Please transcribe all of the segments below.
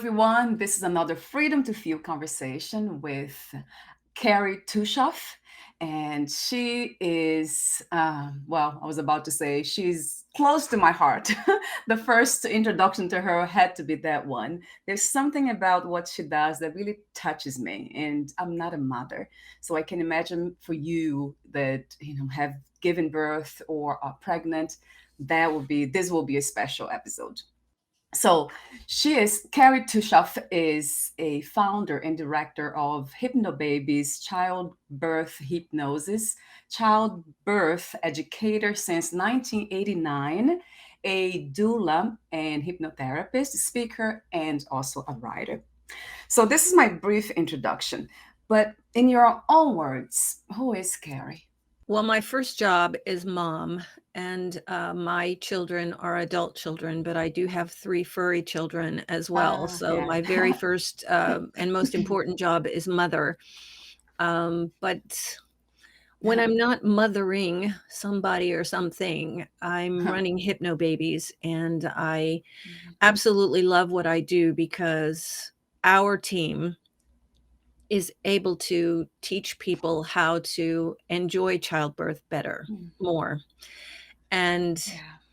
everyone. This is another Freedom to Feel conversation with Kerry Tuschhoff. And she is, I was about to say she's close to my heart. The first introduction to her had to be that one. There's something about what she does that really touches me. And I'm not a mother. So I can imagine for you that, have given birth or are pregnant, this will be a special episode. So Kerry Tuschhoff is a founder and director of Hypno Babies Childbirth Hypnosis, childbirth educator since 1989, a doula and hypnotherapist, speaker, and also a writer. So this is my brief introduction. But in your own words, who is Kerry? Well, my first job is mom, and my children are adult children, but I do have 3 furry children as well. So Yeah. my very first and most important job is mother. But when I'm not mothering somebody or something, I'm running Hypno Babies, and I absolutely love what I do because our team is able to teach people how to enjoy childbirth better, more. And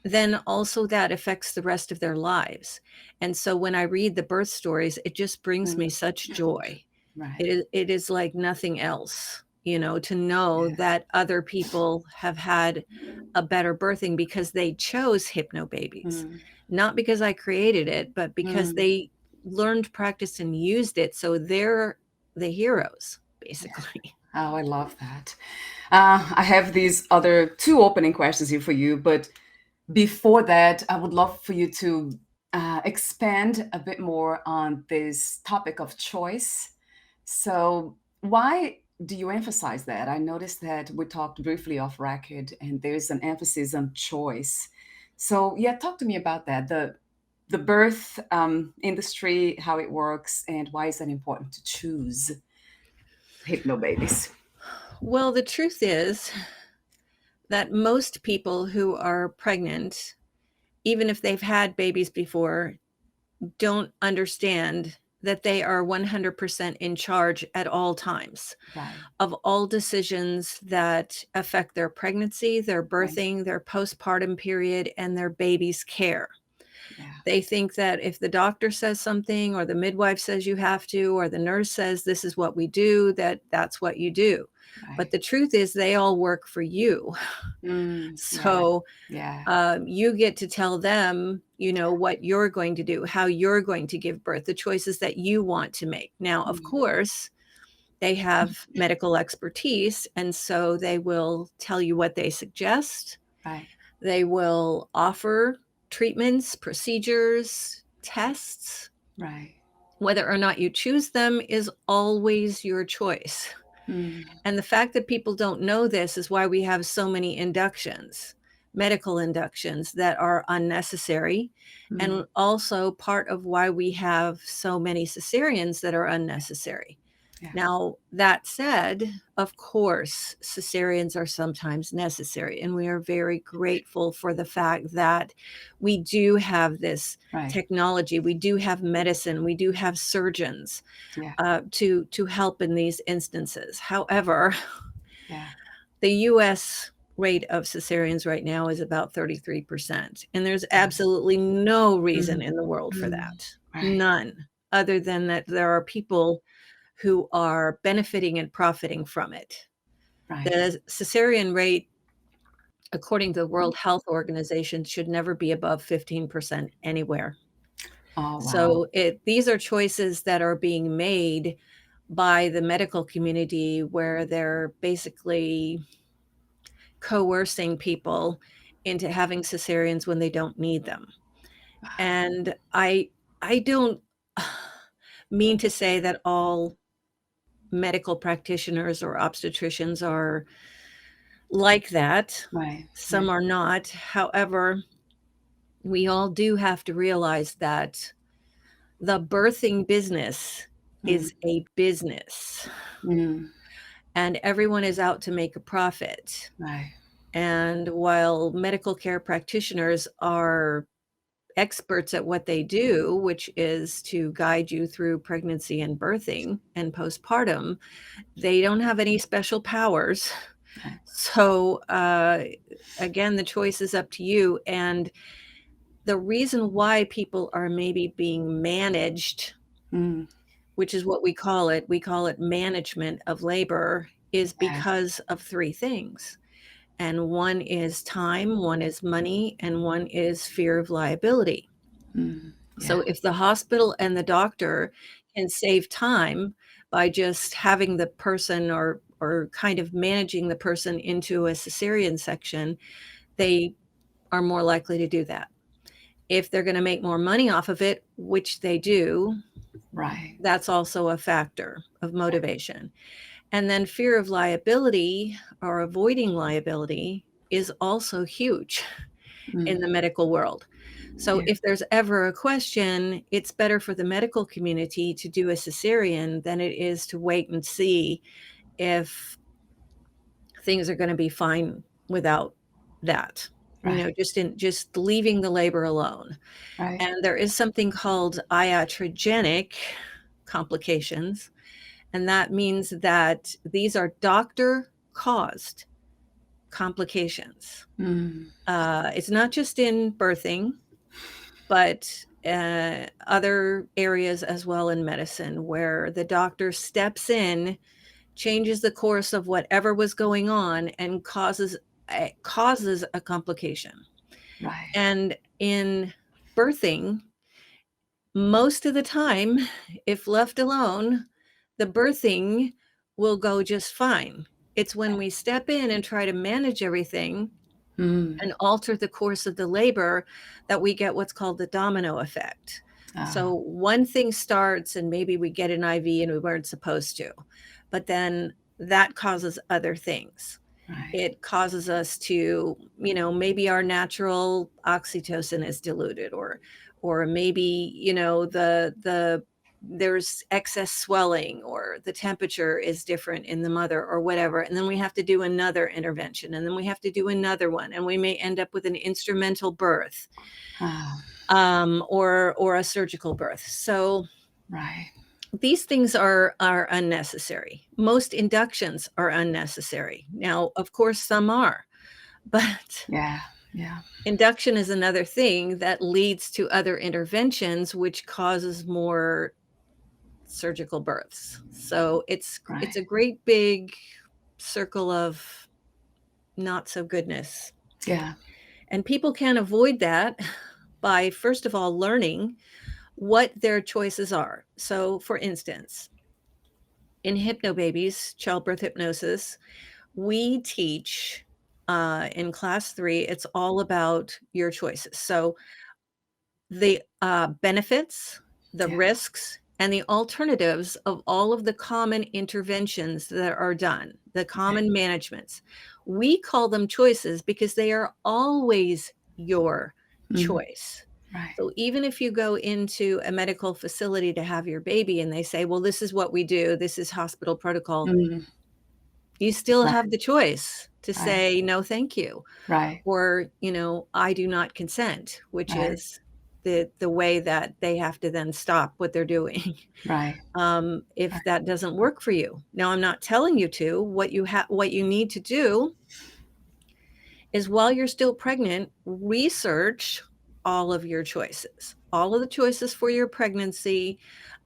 then also that affects the rest of their lives. And so when I read the birth stories, it just brings me such joy. Right. It is like nothing else, to know that other people have had a better birthing because they chose Hypno Babies, not because I created it, but because they learned, practiced, and used it. So they're the heroes, basically. Oh, I love that. I have these other 2 opening questions here for you, but before that, I would love for you to expand a bit more on this topic of choice. So, why do you emphasize that? I noticed that we talked briefly off record, and there's an emphasis on choice. So, yeah, talk to me about that. The birth industry, how it works, and why is that important to choose Hypno Babies? Well, the truth is that most people who are pregnant, even if they've had babies before, don't understand that they are 100% in charge at all times of all decisions that affect their pregnancy, their birthing, their postpartum period, and their baby's care. They think that if the doctor says something, or the midwife says you have to, or the nurse says this is what we do, that's what you do. But the truth is they all work for you. So you get to tell them, what you're going to do, how you're going to give birth, the choices that you want to make. Now, of course, they have medical expertise, and so they will tell you what they suggest. They will offer treatments, procedures, tests. Whether or not you choose them is always your choice. And the fact that people don't know this is why we have so many inductions, medical inductions that are unnecessary, and also part of why we have so many cesareans that are unnecessary. Now, that said, of course, cesareans are sometimes necessary, and we are very grateful for the fact that we do have this technology, we do have medicine, we do have surgeons to help in these instances. However, the U.S. rate of cesareans right now is about 33%, and there's absolutely no reason in the world for that. None, other than that there are people who are benefiting and profiting from it. The cesarean rate, according to the World Health Organization, should never be above 15% anywhere. Oh, wow. So these are choices that are being made by the medical community, where they're basically coercing people into having cesareans when they don't need them. And I don't mean to say that all medical practitioners or obstetricians are like that. Some are not. However, we all do have to realize that the birthing business is a business, and everyone is out to make a profit. And while medical care practitioners are experts at what they do, which is to guide you through pregnancy and birthing and postpartum, they don't have any special powers. Right. So, again, the choice is up to you. And the reason why people are maybe being managed, Mm, which is what we call it management of labor, is yeah. because of three things. And one is time, one is money, and one is fear of liability. Yeah. So if the hospital and the doctor can save time by just having the person or kind of managing the person into a cesarean section, they are more likely to do that. If they're going to make more money off of it, which they do, Right. that's also a factor of motivation. And then fear of liability or avoiding liability is also huge in Mm, the medical world. So yeah. if there's ever a question, it's better for the medical community to do a cesarean than it is to wait and see if things are going to be fine without that. Right. Just leaving the labor alone. Right. And there is something called iatrogenic complications, and that means that these are doctor caused complications. Mm, It's not just in birthing, but other areas as well in medicine where the doctor steps in, changes the course of whatever was going on, and causes a complication. right. And in birthing, most of the time, if left alone, the birthing will go just fine. It's when we step in and try to manage everything Mm, and alter the course of the labor that we get what's called the domino effect. uh, So one thing starts and maybe we get an IV and we weren't supposed to, but then that causes other things. right. It causes us to, maybe our natural oxytocin is diluted, or maybe, there's excess swelling, or the temperature is different in the mother or whatever. And then we have to do another intervention, and then we have to do another one. And we may end up with an instrumental birth, Uh, or a surgical birth. So right. these things are unnecessary. Most inductions are unnecessary. Now, of course, some are, but Yeah. Yeah. induction is another thing that leads to other interventions, which causes more surgical births. So it's Right. a great big circle of not so goodness. Yeah. And people can avoid that by, first of all, learning what their choices are. So, for instance, in Hypnobabies Childbirth Hypnosis, we teach in class 3, it's all about your choices. So the benefits, the Yeah. risks, and the alternatives of all of the common interventions that are done, the Yeah. common managements. We call them choices because they are always your Mm, choice. right. So even if you go into a medical facility to have your baby and they say, well, this is what we do, this is hospital protocol, Mm, you still right. have the choice to Right. say, no, thank you, Right. or, I do not consent, which Right. is the way that they have to then stop what they're doing, Right. if Right. that doesn't work for you. Now, I'm not telling you to. What you need to do is, while you're still pregnant, research all of your choices, all of the choices for your pregnancy.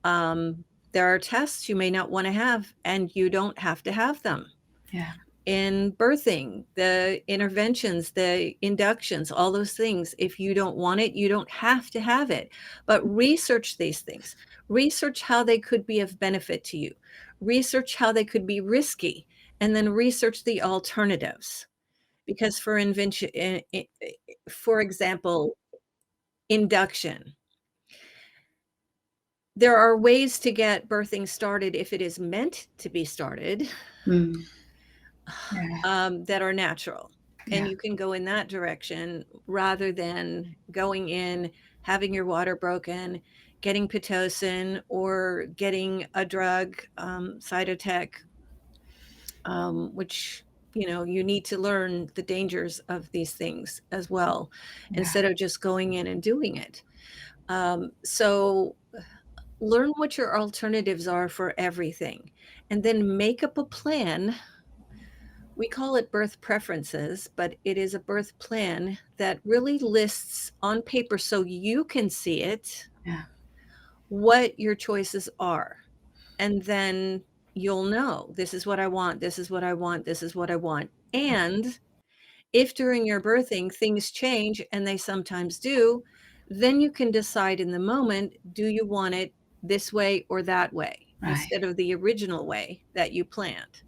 Um, there are tests you may not want to have, and you don't have to have them. Yeah. In birthing, the interventions, the inductions, all those things, if you don't want it, you don't have to have it. But research these things. Research how they could be of benefit to you. Research how they could be risky, and then research the alternatives. Because for example, induction. There are ways to get birthing started if it is meant to be started, Mm, yeah. that are natural. And Yeah. you can go in that direction rather than going in, having your water broken, getting Pitocin, or getting a drug, Cytotec, which you need to learn the dangers of these things as well, Yeah. instead of just going in and doing it. So learn what your alternatives are for everything, and then make up a plan. We call it birth preferences, but it is a birth plan that really lists on paper, so you can see it, Yeah. what your choices are. And then you'll know, this is what I want, this is what I want, this is what I want. And if during your birthing things change, and they sometimes do, then you can decide in the moment, do you want it this way or that way, Right. instead of the original way that you planned.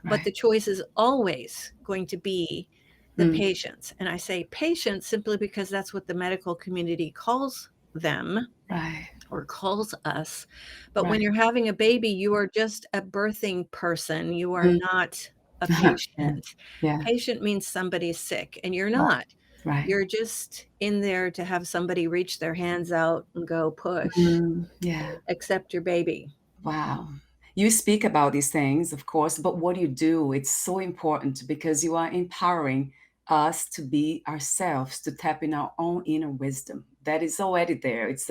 But Right. the choice is always going to be the Mm. patient's. And I say patients simply because that's what the medical community calls them, Right. or calls us. But when Right. you're having a baby, you are just a birthing person. You are Mm. not a Yeah. patient. Yeah. Patient means somebody's sick, and you're Right. not. Right. You're just in there to have somebody reach their hands out and go, push, Yeah. accept your baby. Wow. You speak about these things, of course, but what you do, it's so important because you are empowering us to be ourselves, to tap in our own inner wisdom. That is already there. It's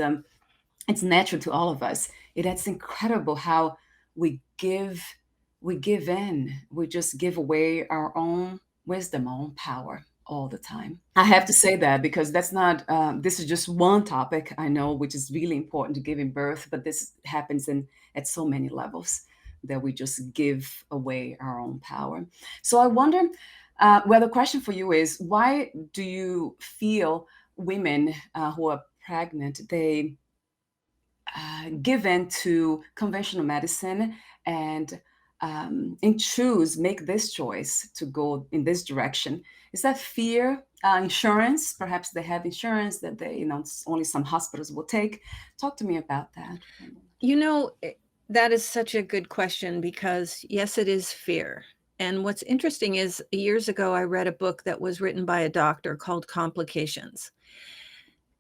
natural to all of us. It's incredible how we give in. We just give away our own wisdom, our own power all the time. I have to say that because that's not. This is just one topic I know, which is really important to giving birth, but this happens in at so many levels that we just give away our own power. So I wonder. Well, the question for you is: why do you feel women who are pregnant they give in to conventional medicine and choose make this choice to go in this direction? Is that fear, insurance? Perhaps they have insurance that only some hospitals will take. Talk to me about that for a moment. You know, that is such a good question, because yes, it is fear. And what's interesting is, years ago, I read a book that was written by a doctor called Complications.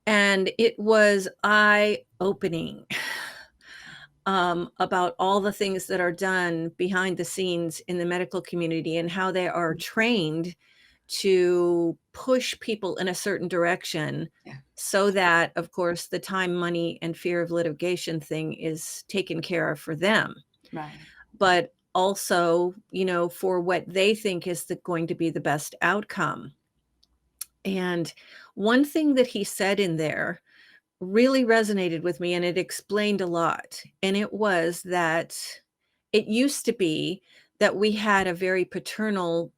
And it was eye-opening, about all the things that are done behind the scenes in the medical community, and how they are trained to push people in a certain direction, Yeah, so that, of course, the time, money, and fear of litigation thing is taken care of for them. right. But also, for what they think is going to be the best outcome. And one thing that he said in there really resonated with me, and it explained a lot. And it was that it used to be that we had a very paternal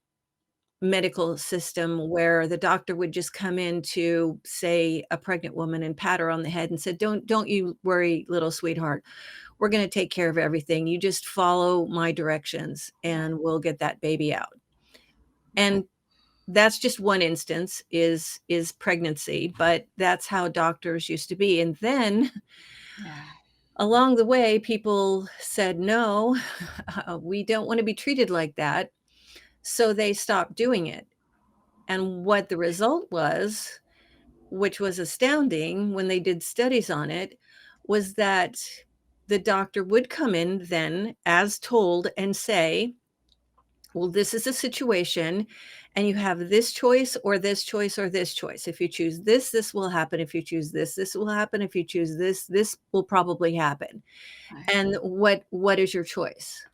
medical system, where the doctor would just come in to, say, a pregnant woman, and pat her on the head and said, don't you worry, little sweetheart. We're going to take care of everything. You just follow my directions and we'll get that baby out. Right. And that's just one instance, is pregnancy, but that's how doctors used to be. And then Yeah. along the way, people said, no, we don't want to be treated like that. So they stopped doing it. And what the result was, which was astounding when they did studies on it, was that the doctor would come in then, as told, and say, well, this is a situation, and you have this choice or this choice or this choice. If you choose this, this will happen. If you choose this, this will happen. If you choose this, this will probably happen. Right. And what is your choice?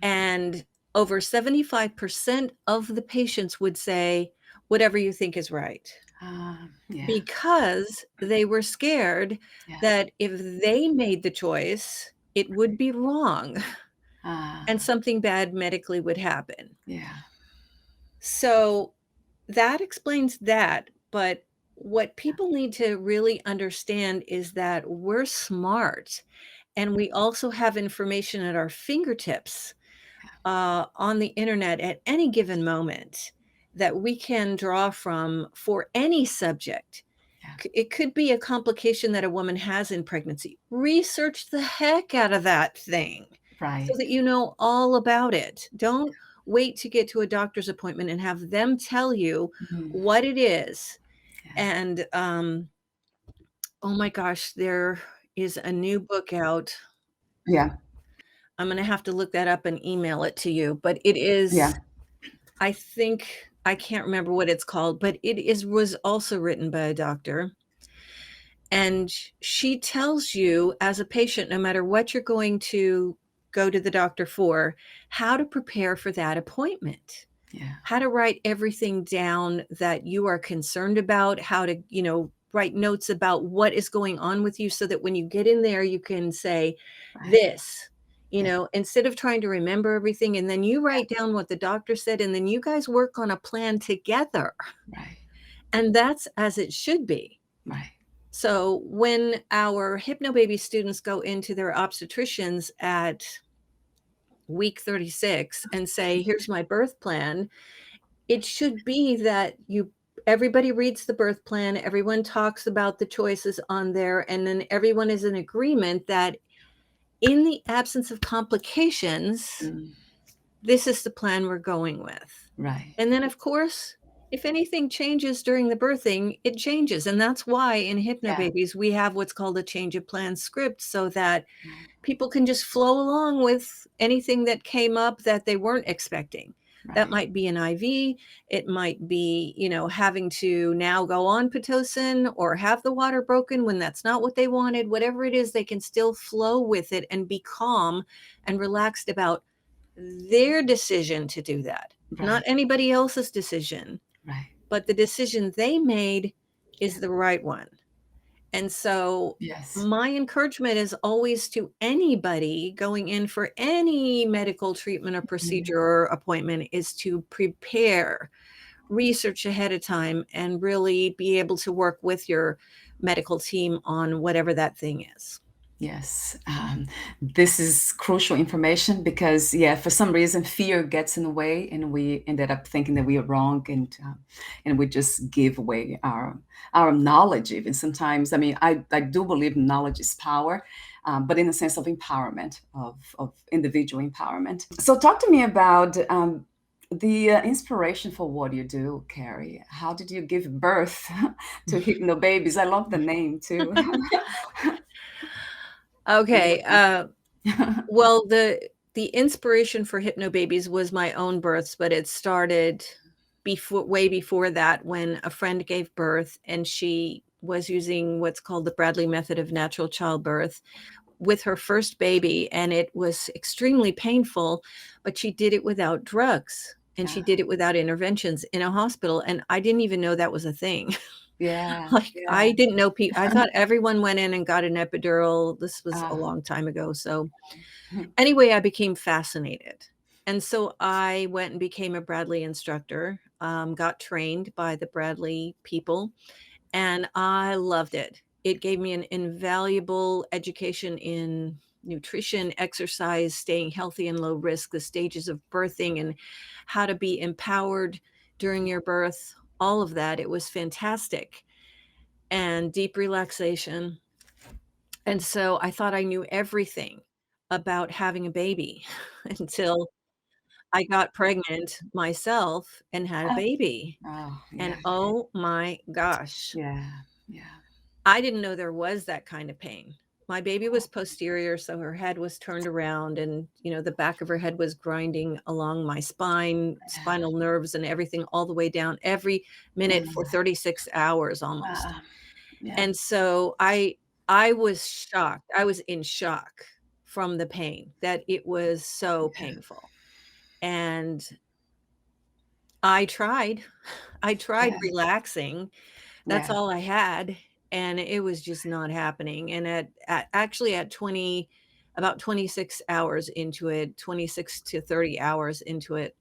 And over 75% of the patients would say, whatever you think is right, Yeah. because they were scared Yeah. that if they made the choice, it would be wrong and Ah. something bad medically would happen. Yeah. So that explains that. But what people need to really understand is that we're smart, and we also have information at our fingertips, on the internet at any given moment, that we can draw from for any subject. Yeah. It could be a complication that a woman has in pregnancy. Research the heck out of that thing so Right. that you know all about it. Don't wait to get to a doctor's appointment and have them tell you Mhm. what it is. Yeah. And oh my gosh, there is a new book out. Yeah. I'm going to have to look that up and email it to you, but it Yeah. is I think I can't remember what it's called, but was also written by a doctor. And she tells you as a patient, no matter what you're going to go to the doctor for, how to prepare for that appointment, Yeah. how to write everything down that you are concerned about, how to, write notes about what is going on with you so that when you get in there, you can say Right. this, Yeah. instead of trying to remember everything. And then you write down what the doctor said, and then you guys work on a plan together. Right. And that's as it should be. Right. So when our Hypnobaby students go into their obstetricians at week 36 and say, here's my birth plan, it should be that everybody reads the birth plan, everyone talks about the choices on there, and then everyone is in agreement that in the absence of complications, Mm. this is the plan we're going with. Right. And then, of course, if anything changes during the birthing, it changes. And that's why in Yeah. Hypnobabies, we have what's called a change of plan script so that people can just flow along with anything that came up that they weren't expecting. That Right. might be an IV. It might be, having to now go on Pitocin or have the water broken when that's not what they wanted. Whatever it is, they can still flow with it and be calm and relaxed about their decision to do that, not Right. anybody else's decision, Right. but the decision they made Yeah. is the right one. And so Yes. my encouragement is always to anybody going in for any medical treatment or Mm. procedure or appointment is to prepare, research ahead of time, and really be able to work with your medical team on whatever that thing is. Yes, this is crucial information because, yeah, for some reason, fear gets in the way, and we ended up thinking that we are wrong, and we just give away our knowledge. Even sometimes, I mean, I do believe knowledge is power, but in the sense of empowerment, of individual empowerment. So, talk to me about the inspiration for what you do, Carrie. How did you give birth to Hypno Babies? I love the name too. Okay. Yeah. Well, the inspiration for Hypnobabies was my own births, but it started way before that when a friend gave birth and she was using what's called the Bradley method of natural childbirth with her first baby, and it was extremely painful, but she did it without drugs and she Yeah. did it without interventions in a hospital, and I didn't even know that was a thing. Yeah. Like, Yeah. I didn't know I thought everyone went in and got an epidural. This was a Ah, long time ago, so mhm. anyway, I became fascinated. And so I went and became a Bradley instructor, got trained by the Bradley people, and I loved it. It gave me an invaluable education in nutrition, exercise, staying healthy and low risk, the stages of birthing, and how to be empowered during your birth, all of that. It was fantastic, and deep relaxation. And so I thought I knew everything about having a baby until I got pregnant myself and had a Ah, baby. oh, And yeah. oh my gosh, Yeah. Yeah. I didn't know there was that kind of pain. My baby was posterior, so her head was turned around and, the back of her head was grinding along my spine, Yeah. spinal nerves and everything all the way down every minute for Mm, 36 hours almost. ah, yeah. And so I was shocked. I was in shock from the pain, that it was so Yeah. painful. And I tried. I tried Yeah. relaxing. That's Yeah. all I had, and it was just not happening. And actually at 20 about 26 hours into it, 26 to 30 hours into it,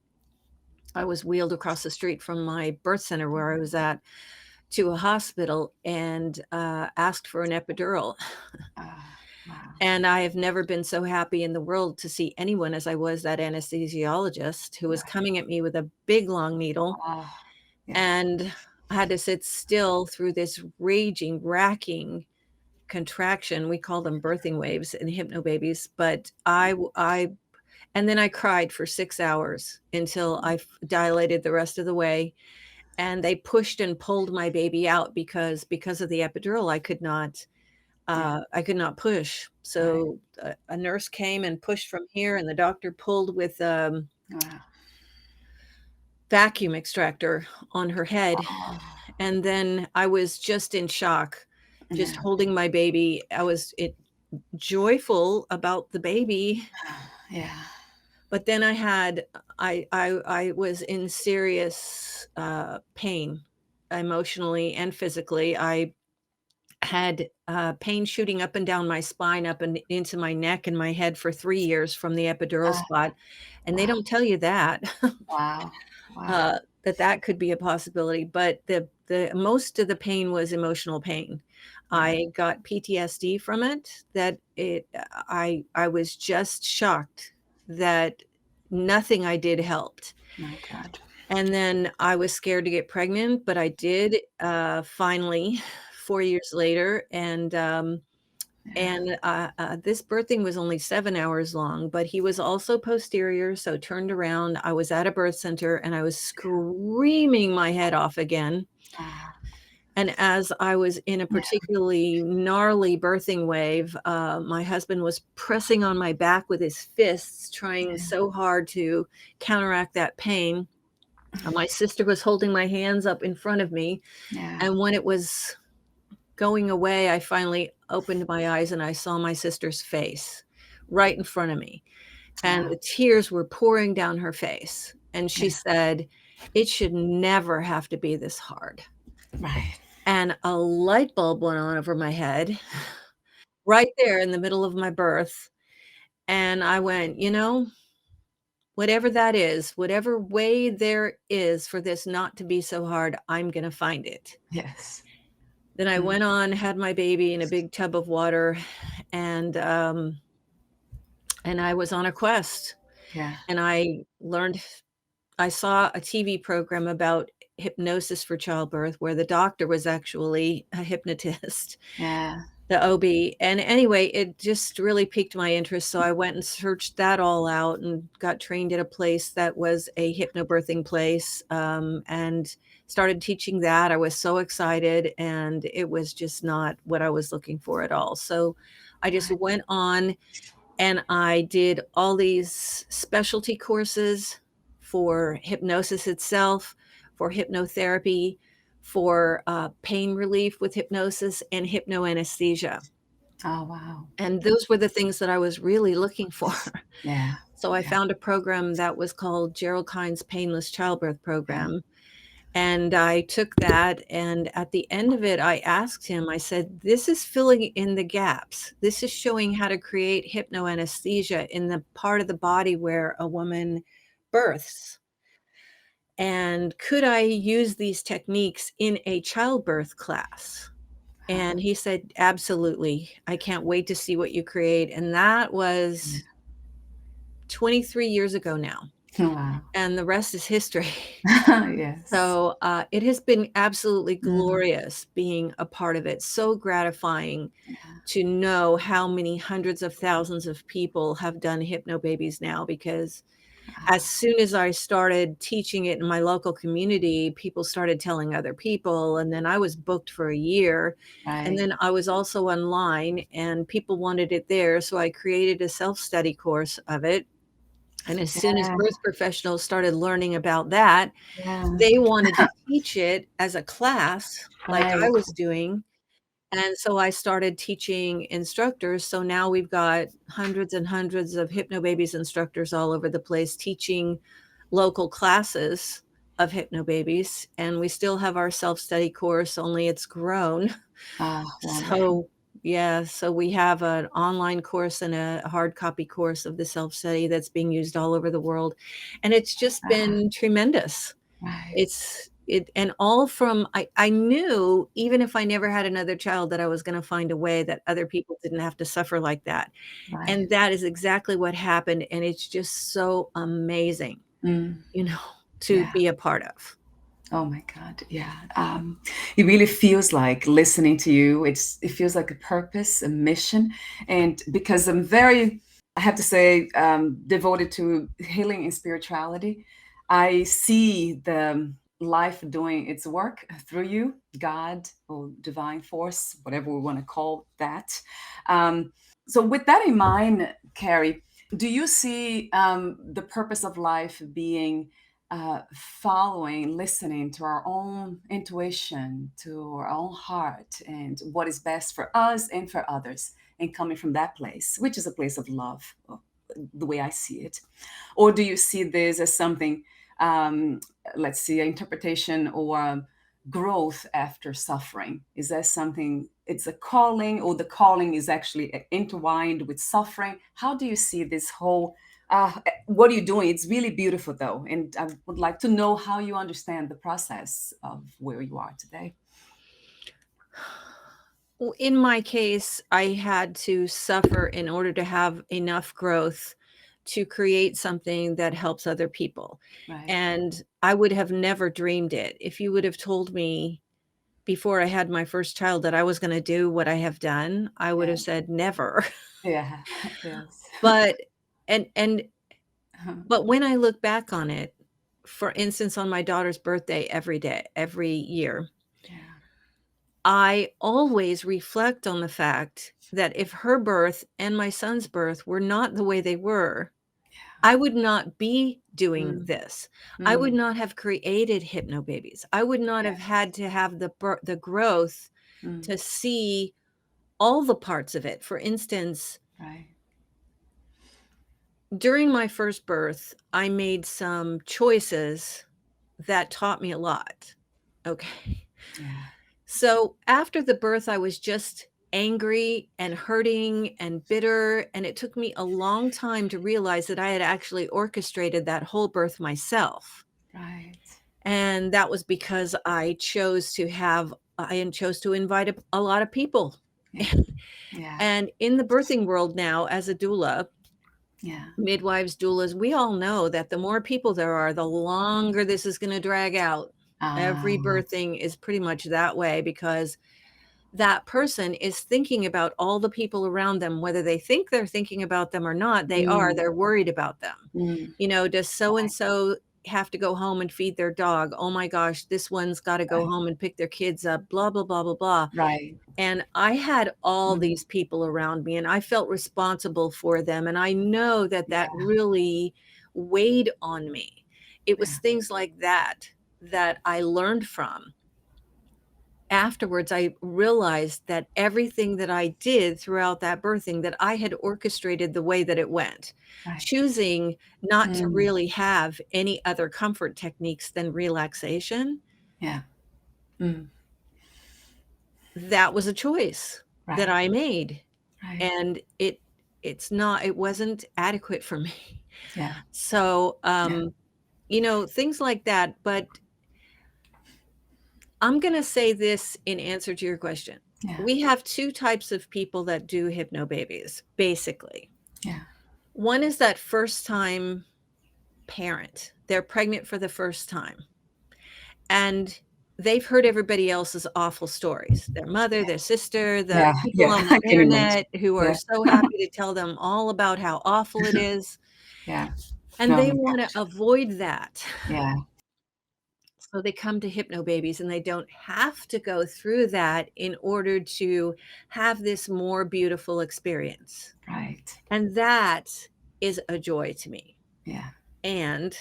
I was wheeled across the street from my birth center where I was at to a hospital and, asked for an epidural. Ah, wow. And I have never been so happy in the world to see anyone as I was that anesthesiologist who was Right. coming at me with a big long needle, Oh, yeah. and I had to sit still through this raging, racking contraction. We call them birthing waves in Hypnobabies, but I and then I cried for 6 hours until I dilated the rest of the way, and they pushed and pulled my baby out because of the epidural, Yeah. I could not push. Right. So a nurse came and pushed from here, and the doctor pulled with Wow. vacuum extractor on her head. Oh, And then I was just in shock, just yeah, holding my baby. I was joyful about the baby, yeah. but then I was in serious pain, emotionally and physically. I had pain shooting up and down my spine, up and into my neck and my head for 3 years from the epidural Ah, spot, and they wow, don't tell you that. wow, wow. That could be a possibility, but the most of the pain was emotional pain. Yeah, I got PTSD from it, that it I was just shocked that nothing I did helped. my God. And then I was scared to get pregnant, but I did, finally 4 years later, Yeah, and this birthing was only 7 hours long, but he was also posterior, so turned around. I was at a birth center, and I was screaming my head off again, ah, and as I was in a yeah, particularly gnarly birthing wave, my husband was pressing on my back with his fists, trying yeah, so hard to counteract that pain. My sister was holding my hands up in front of me, yeah, and when it was going away, I finally opened my eyes and I saw my sister's face right in front of me, and ah, the tears were pouring down her face, and she yeah, said, "It should never have to be this hard." right. And a light bulb went on over my head right there in the middle of my birth, and I went, "You know, whatever that is, whatever way there is for this not to be so hard, I'm gonna find it." Yes. Then I Mm, went on, had my baby in a big tub of water, and, um, and I was on a quest, yeah, and I saw a TV program about hypnosis for childbirth where the doctor was actually a hypnotist, yeah, the OB, and anyway, it just really piqued my interest, so I went and searched that all out and got trained at a place that was a hypnobirthing place, and started teaching that. I was so excited, and it was just not what I was looking for at all, so I just right. went on and I did all these specialty courses for hypnosis itself, for hypnotherapy, for, pain relief with hypnosis, and hypnoanesthesia. Oh, wow. And those were the things that I was really looking for. Yeah, So I yeah, found a program that was called Gerald Kine's Painless Childbirth yeah, Program, and I took that, and at the end of it, I asked him, I said, "This is filling in the gaps. This is showing how to create hypnoanesthesia in the part of the body where a woman births. And could I use these techniques in a childbirth class?" ah, And he said, "Absolutely. I can't wait to see what you create." And that was 23 years ago now, yeah. Wow. and the rest is history. Yes. So, it has been absolutely Mm, glorious being a part of it, so gratifying yeah, to know how many hundreds of thousands of people have done Hypno Babies now, because as ah, soon as I started teaching it in my local community, people started telling other people, and then I was booked for a year, and right. then I was also online, and people wanted it there, so I created a self-study course of it, and as soon as Yeah, birth professionals started learning about that, yeah, they wanted to teach it as a class like I right. was doing, and so I started teaching instructors, so now we've got hundreds and hundreds of Hypno Babies instructors all over the place teaching local classes of Hypno Babies, and we still have our self-study course, only it's grown. Ah, wonderful. So, yeah, so we have an online course and a hard copy course of the self-study that's being used all over the world, and it's just Ah, been tremendous. right, It's it and all from I knew even if I never had another child that I was gonna find a way that other people didn't have to suffer like that, right. and that is exactly what happened, and it's just so amazing, Mm, you know, to yeah. be a part of. Oh my God. Yeah. It really feels like listening to you. It feels like a purpose, a mission. And because I'm very, I have to say, devoted to healing and spirituality, I see the life doing its work through you, God or divine force, whatever we want to call that. Um, so with that in mind, Carrie, do you see the purpose of life being following, listening to our own intuition, to our own heart, and what is best for us and for others, and coming from that place, which is a place of love, the way I see it? Or do you see this as something, um, let's see, an interpretation or growth after suffering? Is that something, it's a calling, or the calling is actually intertwined with suffering? How do you see this whole, what are you doing? It's really beautiful though. And I would like to know how you understand the process of where you are today. Well, in my case, I had to suffer in order to have enough growth to create something that helps other people. Right. And I would have never dreamed it. If you would have told me before I had my first child that I was going to do what I have done, I would Yeah. have said never. Yeah. Yes. But and Uh-huh. but when I look back on it, for instance, on my daughter's birthday every year, Yeah. I always reflect on the fact that if her birth and my son's birth were not the way they were, I would not be doing Mm, this. I would mm, not have created Hypno Babies. I would not have yes. had to have the growth Mm, to see all the parts of it. For instance, right. during my first birth, I made some choices that taught me a lot. Okay. Yeah. So after the birth, I was just angry and hurting and bitter. And it took me a long time to realize that I had actually orchestrated that whole birth myself. Right. And that was because I chose to invite a lot of people. Yeah. Yeah. And in the birthing world now, as a doula, Yeah. midwives, doulas, we all know that the more people there are, the longer this is going to drag out. Every Um, birthing is pretty much that way because that person is thinking about all the people around them, whether they think they're thinking about them or not, mm, they're worried about them. mm, Does so and so have to go home and feed their dog? Oh my gosh, this one's got to go right. home and pick their kids up, blah, blah, blah, blah, blah. Right. And I had all Mm, these people around me and I felt responsible for them. And I know that that yeah. really weighed on me. It was Yeah. things like that I learned from. Afterwards, I realized that everything that I did throughout that birthing, that I had orchestrated the way that it went, Right. choosing not to Mm, really have any other comfort techniques than relaxation. yeah. Mm, That was a choice that right. I made, Right. and it wasn't adequate for me. Yeah. So, Yeah. things like that. But I'm going to say this in answer to your question. Yeah. We have two types of people that do hypno babies, basically. Yeah. One is that first time parent. They're pregnant for the first time. And they've heard everybody else's awful stories. Their mother, their sister, the Yeah. people Yeah. on the I can imagine. internet who are Yeah. so happy to tell them all about how awful it is. Yeah. And Oh they my want to gosh. avoid that. Yeah. So they come to Hypno Babies and they don't have to go through that in order to have this more beautiful experience. Right. And that is a joy to me. Yeah. And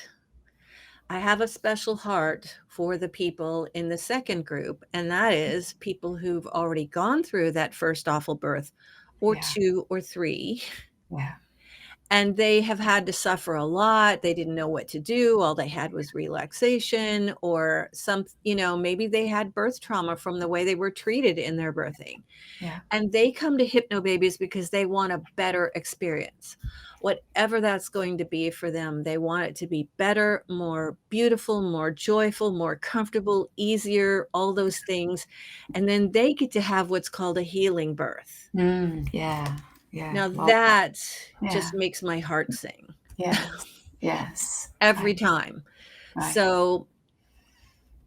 I have a special heart for the people in the second group, and that is people who've already gone through that first awful birth or Yeah. two or three, Yeah. and they have had to suffer a lot. They didn't know what to do. All they had was relaxation or maybe they had birth trauma from the way they were treated in their birthing. Yeah. And they come to Hypno Babies because they want a better experience. Whatever that's going to be for them, they want it to be better, more beautiful, more joyful, more comfortable, easier, all those things. And then they get to have what's called a healing birth. Mm, yeah. Yeah. Now Well, that yeah. just makes my heart sing Yes. Yes. every Right. time. Right. So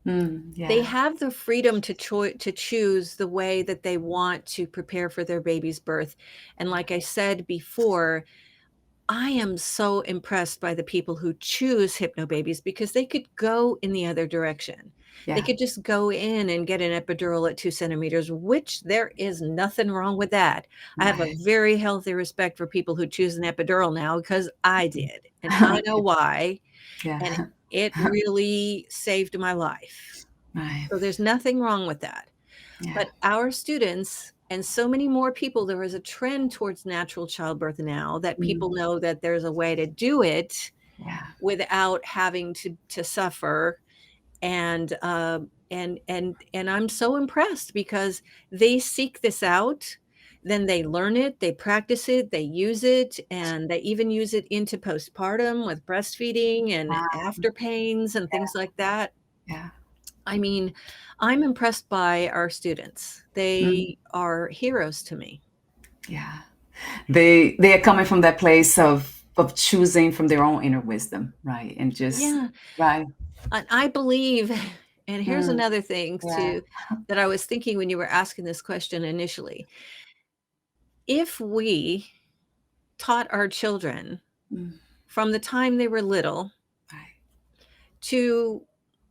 Mm, they yeah. have the freedom to choose the way that they want to prepare for their baby's birth. And like I said before, I am so impressed by the people who choose Hypno Babies because they could go in the other direction. They Yeah. could just go in and get an epidural at 2 centimeters, which there is nothing wrong with that. I have a Right. very healthy respect for people who choose an epidural now because I did, and I know why. And Yeah. it really saved my life. Right. So there's nothing wrong with that. Yeah. But our students and so many more people, there is a trend towards natural childbirth now that people Mm. know that there's a way to do it Yeah. without having to suffer. And and I'm so impressed because they seek this out, then they learn it, they practice it, they use it, and they even use it into postpartum with breastfeeding and Wow. after pains and things like that. Yeah. I mean, I'm impressed by our students. Mm. They are heroes to me. Yeah. They are coming from that place of choosing from their own inner wisdom, right? And just Yeah, right. and I believe, and here's Mm. another thing Yeah. too that I was thinking when you were asking this question initially. If we taught our children Mm. from the time they were little Right. to,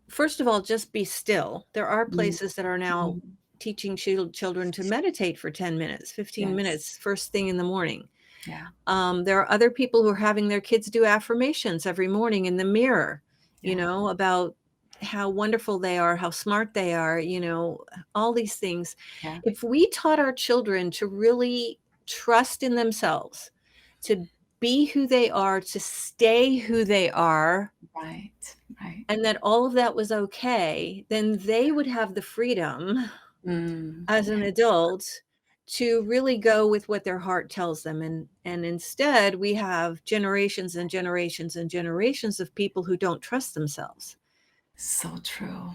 first of all, just be still. There are Mm. places that are now Mm. teaching children to meditate for 10 minutes, 15 Yes. minutes, first thing in the morning. Yeah. There are other people who are having their kids do affirmations every morning in the mirror, Yeah. about how wonderful they are, how smart they are, all these things. Yeah. If we taught our children to really trust in themselves, to be who they are, to stay who they are, Right. Right. and that all of that was okay, then they would have the freedom Mm. as an Yeah. adult to really go with what their heart tells them. And instead we have generations and generations and generations of people who don't trust themselves. So true.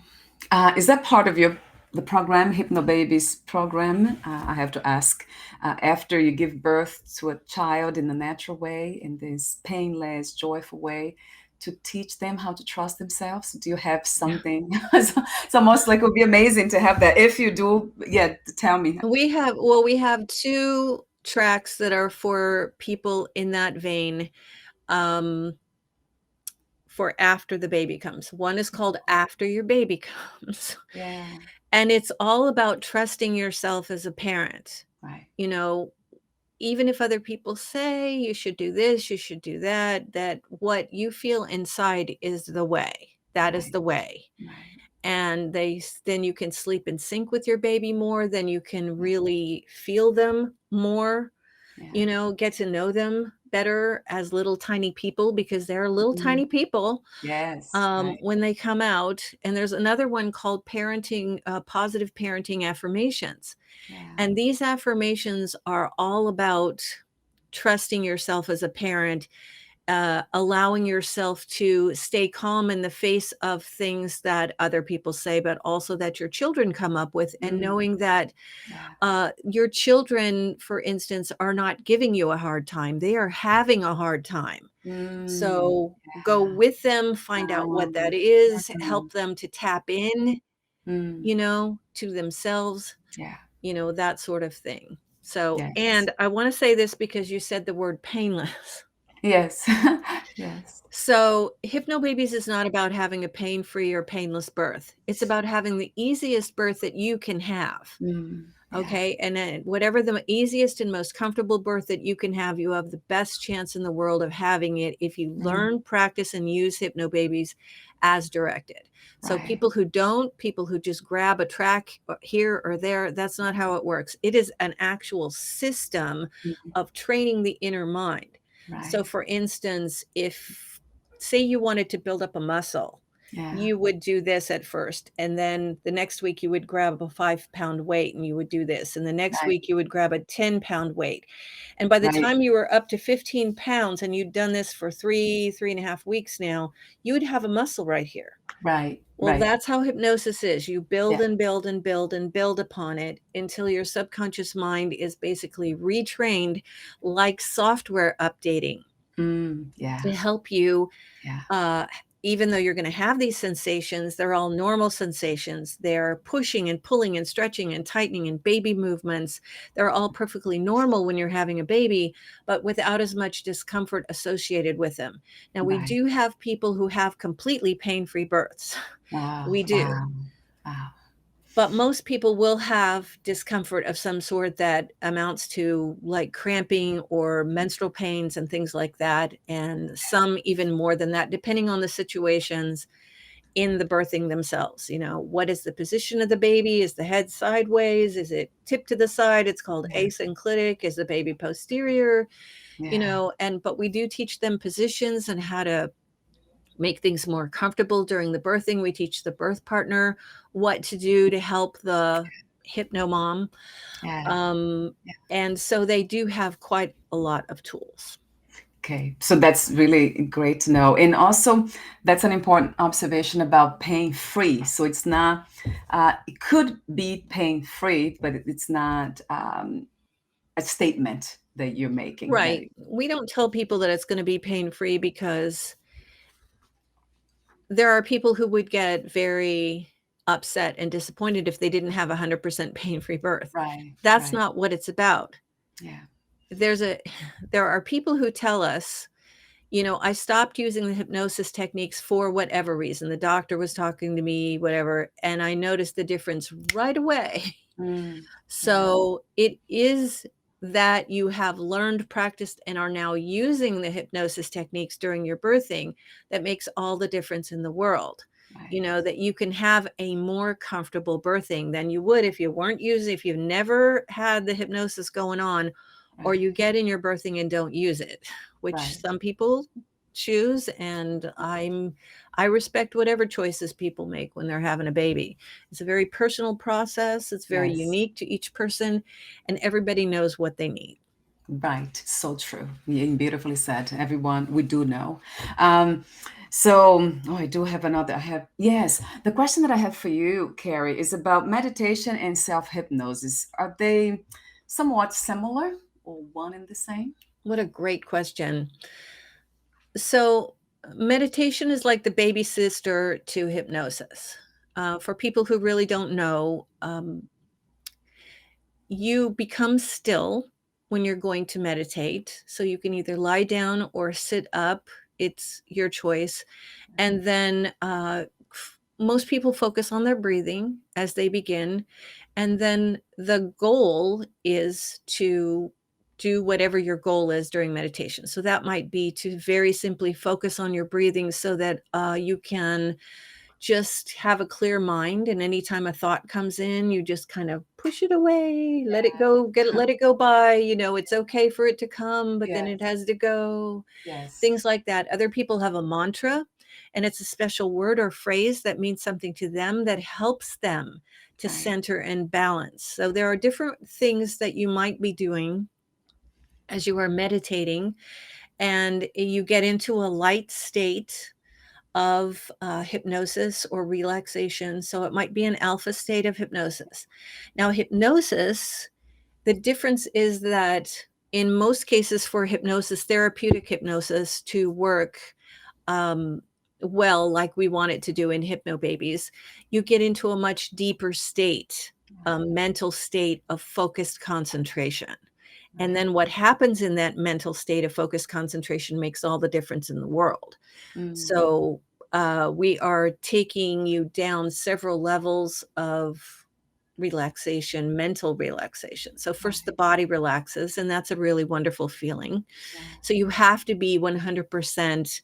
Is that part of the program, Hypno Babies program? I have to ask. After you give birth to a child in a natural way, in this painless, joyful way, to teach them how to trust themselves, do you have Yeah. something? So most like it would be amazing to have that. If you do, yeah, tell me. We have two tracks that are for people in that vein, um, for after the baby comes. One is called After Your Baby Comes. Yeah. And it's all about trusting yourself as a parent. Right. You know, even if other people say you should do this, you should do that, that what you feel inside is the way. That is Right. the way. Right. And then you can sleep in sync with your baby more, then you can Yeah. really feel them more, Yeah. get to know them better as little tiny people, because they're little Mhm. tiny people Yes. Right. when they come out. And there's another one called parenting, positive parenting affirmations. Yeah. And these affirmations are all about trusting yourself as a parent, allowing yourself to stay calm in the face of things that other people say, but also that your children come up with, and Mm. knowing that Yeah. your children, for instance, are not giving you a hard time. They are having a hard time. Mm. So go Yeah. with them, find out what that is, Mhm. help them to tap in, Mm. to themselves, Yeah. that sort of thing. So, Yes. and I want to say this because you said the word painless. Yes. Yes. So, Hypnobabies is not about having a pain-free or painless birth. It's about having the easiest birth that you can have. Mm. Yeah. Okay. And then whatever the easiest and most comfortable birth that you can have, you have the best chance in the world of having it if you Mm. learn, practice, and use Hypnobabies as directed. So Right. people who don't, people who just grab a track here or there, that's not how it works. It is an actual system Mhm. of training the inner mind. So Right. for instance, if say you wanted to build up a muscle, Yeah. you would do this at first, and then the next week you would grab a 5-pound weight and you would do this, and the next Right. week you would grab a 10-pound weight. And by the Right. time you were up to 15 pounds and you'd done this for 3.5 weeks now, you would have a muscle right here. Right. Well, Right. that's how hypnosis is. You build Yeah. and build and build and build upon it until your subconscious mind is basically retrained, like software updating, Yeah. to help you, Yeah. uh, even though you're going to have these sensations, they're all normal sensations. They're pushing and pulling and stretching and tightening and baby movements. They're all perfectly normal when you're having a baby, but without as much discomfort associated with them. Now, we Right. do have people who have completely pain-free births. Wow. We do. Wow. Wow. But most people will have discomfort of some sort that amounts to like cramping or menstrual pains and things like that, and some even more than that, depending on the situations in the birthing themselves. What is the position of the baby? Is the head sideways? Is it tipped to the side? It's called Yeah. asynclitic. Is the baby posterior? Yeah. But we do teach them positions and how to make things more comfortable during the birthing. We teach the birth partner what to do to help the hypno mom. Yeah. Um, and so they do have quite a lot of tools. Okay, so that's really great to know. And also, that's an important observation about pain free. So it's not, it could be pain free, but it's not a statement that you're making. That Right. We don't tell people that it's going to be pain free because there are people who would get very upset and disappointed if they didn't have 100% pain free birth. right, That's right, not what it's about. yeah, There are people who tell us, I stopped using the hypnosis techniques for whatever reason. The doctor was talking to me, whatever, and I noticed the difference right away. mm, yeah, So it is that you have learned, practiced, and are now using the hypnosis techniques during your birthing that makes all the difference in the world. right, That you can have a more comfortable birthing than you would if you weren't using, if you've never had the hypnosis going on, or right, you get in your birthing and don't use it, which right, some people choose. And I respect whatever choices people make when they're having a baby. It's a very personal process. It's very yes, unique to each person, and everybody knows what they need. right. So true. Yeah, beautifully said. Everyone, we do know. Um, so, oh, I do have another. Yes, the question that I have for you, Carrie, is about meditation and self hypnosis. Are they somewhat similar or one and the same? What a great question. So, meditation is like the baby sister to hypnosis. For people who really don't know, you become still when you're going to meditate. So, you can either lie down or sit up, it's your choice. And then most people focus on their breathing as they begin. And then the goal is to do whatever your goal is during meditation. So that might be to very simply focus on your breathing so that you can just have a clear mind. And anytime a thought comes in, you just kind of push it away, let it go, let it go by. It's okay for it to come, but then Yes, it has to go, yes, things like that. Other people have a mantra, and it's a special word or phrase that means something to them that helps them to right, center and balance. So there are different things that you might be doing as you are meditating, and you get into a light state of hypnosis or relaxation. So it might be an alpha state of hypnosis. Now, hypnosis, the difference is that in most cases for hypnosis, therapeutic hypnosis to work um, well, like we want it to do in Hypno Babies, you get into a much deeper state, a mental state of focused concentration. And right. then what happens in that mental state of focused concentration makes all the difference in the world. Mm, So we are taking you down several levels of relaxation, mental relaxation. So first the right, body relaxes, and that's a really wonderful feeling. yeah, So you have to be 100%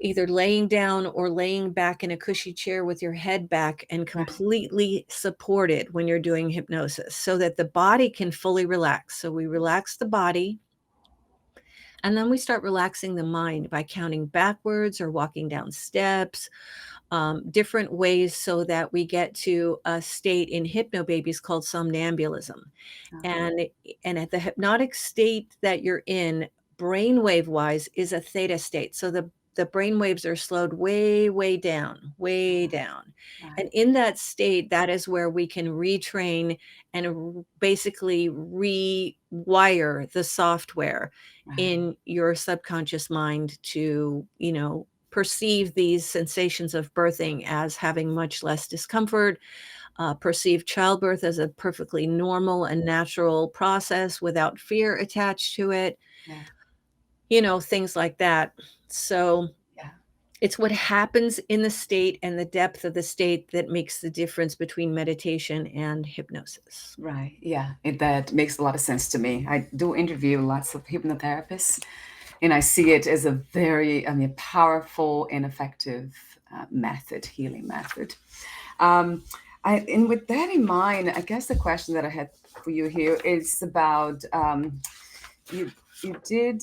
either laying down or laying back in a cushy chair with your head back and right, completely supported when you're doing hypnosis so that the body can fully relax. So we relax the body, and then we start relaxing the mind by counting backwards or walking down steps, different ways so that we get to a state in hypno babies called somnambulism. uh-huh, And at the hypnotic state that you're in, brainwave wise, is a theta state. So the brain waves are slowed way down, way down. And right, in that state, that is where we can retrain and basically rewire the software right, in your subconscious mind to, perceive these sensations of birthing as having much less discomfort, perceive childbirth as a perfectly normal and natural process without fear attached to it, yeah, things like that. So yeah, It's what happens in the state and the depth of the state that makes the difference between meditation and hypnosis. Right. Yeah. That makes a lot of sense to me. I do interview lots of hypnotherapists, and I see it as a very, I mean, powerful and effective method, healing method. Um, and with that in mind, I guess the question that I had for you here is about you. You did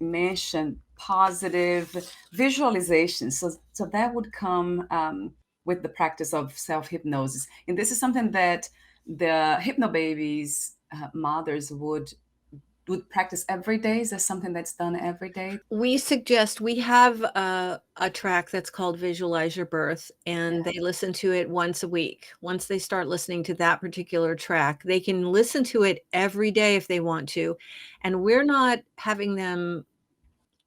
mention positive visualization, so that would come with the practice of self hypnosis, and this is something that the Hypno Babies mothers would practice every day. Is that something that's done every day? We suggest we have a track that's called Visualize Your Birth, and Yeah. they listen to it once a week. Once they start listening to that particular track, they can listen to it every day if they want to. And we're not having them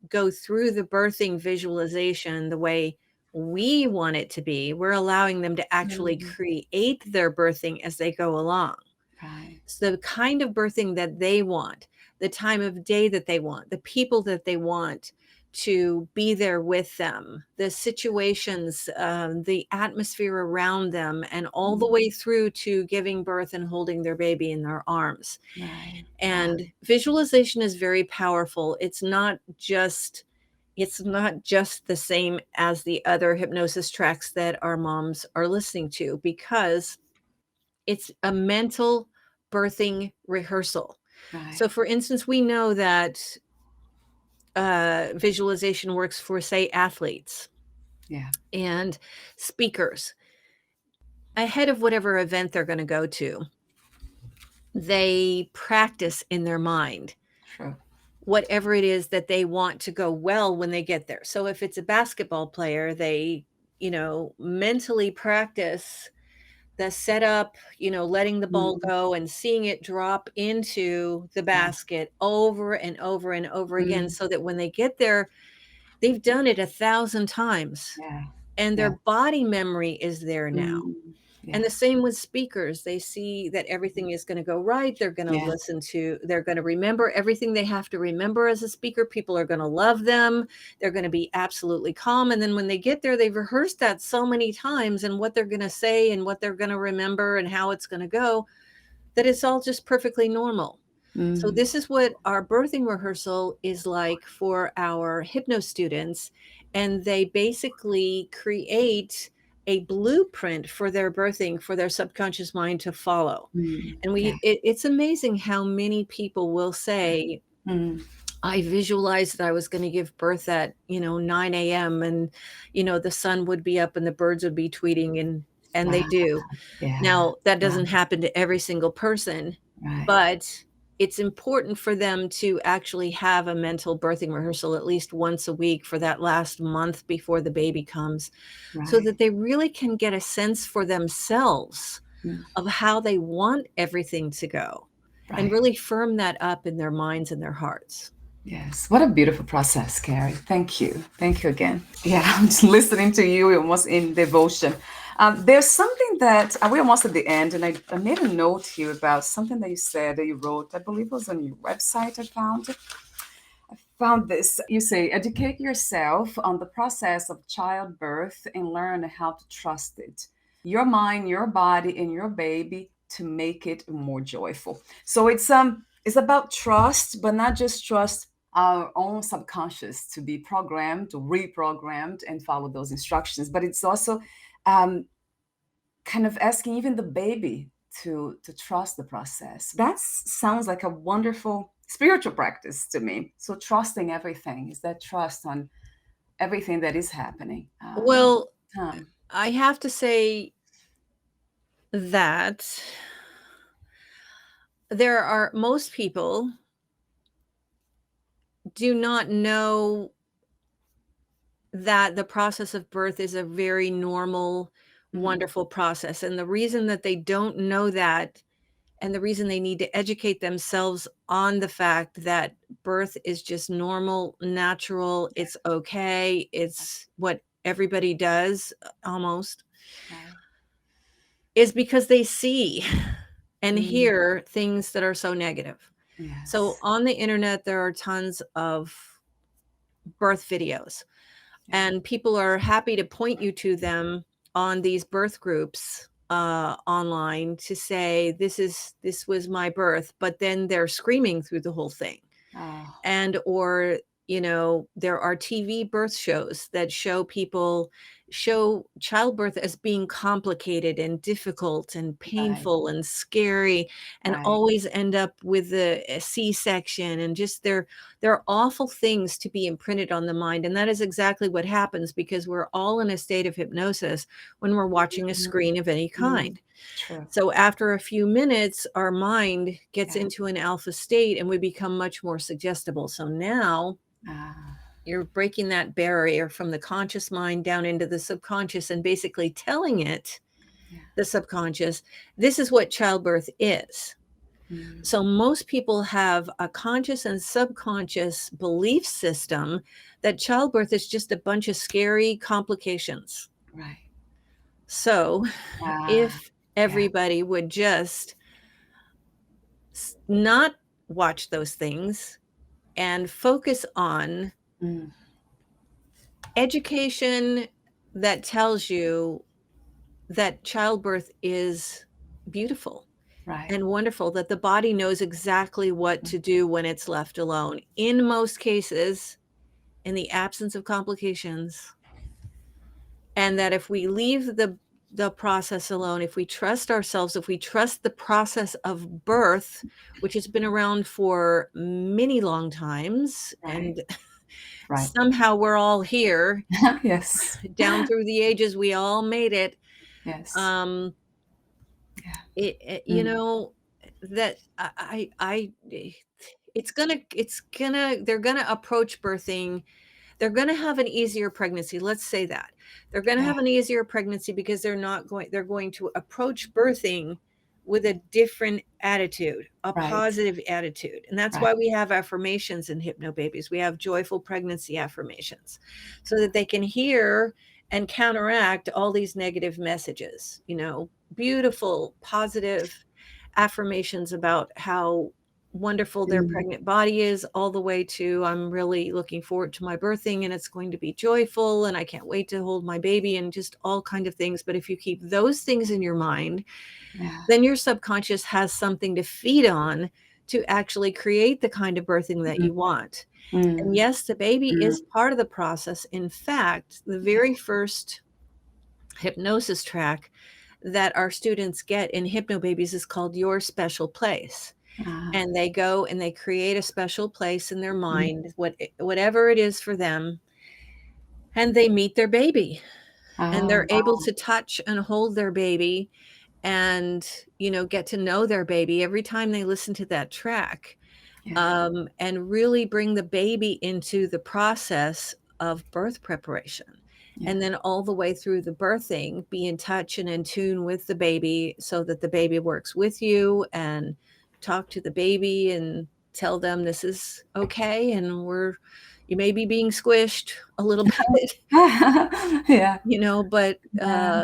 go through the birthing visualization the way we want it to be. We're allowing them to actually Mm, create their birthing as they go along. right. So the kind of birthing that they want, the time of day that they want, the people that they want to be there with them, the situations, the atmosphere around them, and all the Mm, way through to giving birth and holding their baby in their arms. right. Wow. And visualization is very powerful. It's not just the same as the other hypnosis tracks that our moms are listening to, because it's a mental birthing rehearsal. So, Right. for instance, we know that visualization works for, say, athletes Yeah. and speakers. Ahead of whatever event they're going to go to, they practice in their mind True. whatever it is that they want to go well when they get there. So, if it's a basketball player, they, mentally practice the setup, letting the ball Mm, go and seeing it drop into the yeah. basket over and over and over again, Mm, so that when they get there, they've done it 1,000 times yeah. and Yeah. their body memory is there now. Mm, And yeah. the same with speakers. They see that everything is going to go right. Yeah. They're going to remember everything they have to remember as a speaker. People are going to love them. They're going to be absolutely calm. And then when they get there, they've rehearsed that so many times and what they're going to say and what they're going to remember and how it's going to go, that it's all just perfectly normal. So Mm, this is what our birthing rehearsal is like for our hypno students, and they basically create a blueprint for their birthing for their subconscious mind to follow. mm, And yeah. it's amazing how many people will say, Mm, I visualized that I was going to give birth at, 9 a.m. and, the sun would be up and the birds would be tweeting, and they wow. do. Yeah. Now, that Wow. doesn't happen to every single person, Right. but it's important for them to actually have a mental birthing rehearsal at least once a week for that last month before the baby comes, so Right. that they really can get a sense for themselves Mm, of how they want everything to go and right. really firm that up in their minds and their hearts. Yes. What a beautiful process, Carrie. Thank you. Thank you again. Yeah, I'm just listening to you almost in devotion. There's something that we're almost at the end, and I made a note here about something that you said that you wrote. I believe it was on your website. I found this. You say, educate yourself on the process of childbirth and learn how to trust it. Your mind, your body, and your baby to make it more joyful. So it's about trust, but not just trust our own subconscious to be programmed, to reprogrammed and follow those instructions. But it's also um, kind of asking even the baby to trust the process. That sounds like a wonderful spiritual practice to me. So trusting everything is that trust on everything that is happening. Well, Um, I have to say that most people do not know that the process of birth is a very normal, mm, wonderful process. And the reason that they don't know that, and the reason they need to educate themselves on the fact that birth is just normal, natural, it's okay, it's what everybody does almost, right. is because they see and Mm, hear things that are so negative. So yes. on the internet, there are tons of birth videos. Yeah. and people are happy to point you to them on these birth groups online to say this was my birth, but then they're screaming through the whole thing. Oh, And or there are TV birth shows that show childbirth as being complicated and difficult and right, painful and scary, and right. always end up with a C-section, and just they're awful things to be imprinted on the mind. And that is exactly what happens, because we're all in a state of hypnosis when we're watching a Mhm. screen of any Mm, kind. true. So after a few minutes, our mind gets Yeah. into an alpha state and we become much more suggestible. So now Ah, you're breaking that barrier from the conscious mind down into the subconscious and basically telling it, yeah. the subconscious, this is what childbirth is. Mm, So most people have a conscious and subconscious belief system that childbirth is just a bunch of scary complications. right. So Ah, if yeah. everybody would just not watch those things and focus on Mm, education that tells you that childbirth is beautiful right. and wonderful, that the body knows exactly what Mm, to do when it's left alone. In most cases, in the absence of complications, and that if we leave the process alone, if we trust ourselves, if we trust the process of birth, which has been around for many long times, right, and right. somehow we're all here Yes. down through the ages, we all made it. Yes. Um, Yeah. it Mm, that they're gonna approach birthing. They're gonna have an easier pregnancy, let's say that. They're gonna yeah. have an easier pregnancy because they're going to approach birthing with a different attitude, a Right. positive attitude. And that's Right. why we have affirmations in Hypno Babies. We have joyful pregnancy affirmations so that they can hear and counteract all these negative messages, beautiful, positive affirmations about how wonderful their Mm, pregnant body is, all the way to, I'm really looking forward to my birthing and it's going to be joyful and I can't wait to hold my baby, and just all kind of things. But if you keep those things in your mind, yeah. then your subconscious has something to feed on to actually create the kind of birthing that Mm, you want. And mm, yes, the baby mm, is part of the process. In fact, the yeah. very first hypnosis track that our students get in Hypno Babies is called Your Special Place. Ah, And they go and they create a special place in their mm, mind, whatever it is for them, and they meet their baby, and oh, they're able wow. to touch and hold their baby, and get to know their baby every time they listen to that track, Yeah. and really bring the baby into the process of birth preparation. Yeah. And then all the way through the birthing, be in touch and in tune with the baby so that the baby works with you, and talk to the baby and tell them this is okay. And you may be being squished a little bit, Yeah. but Yeah.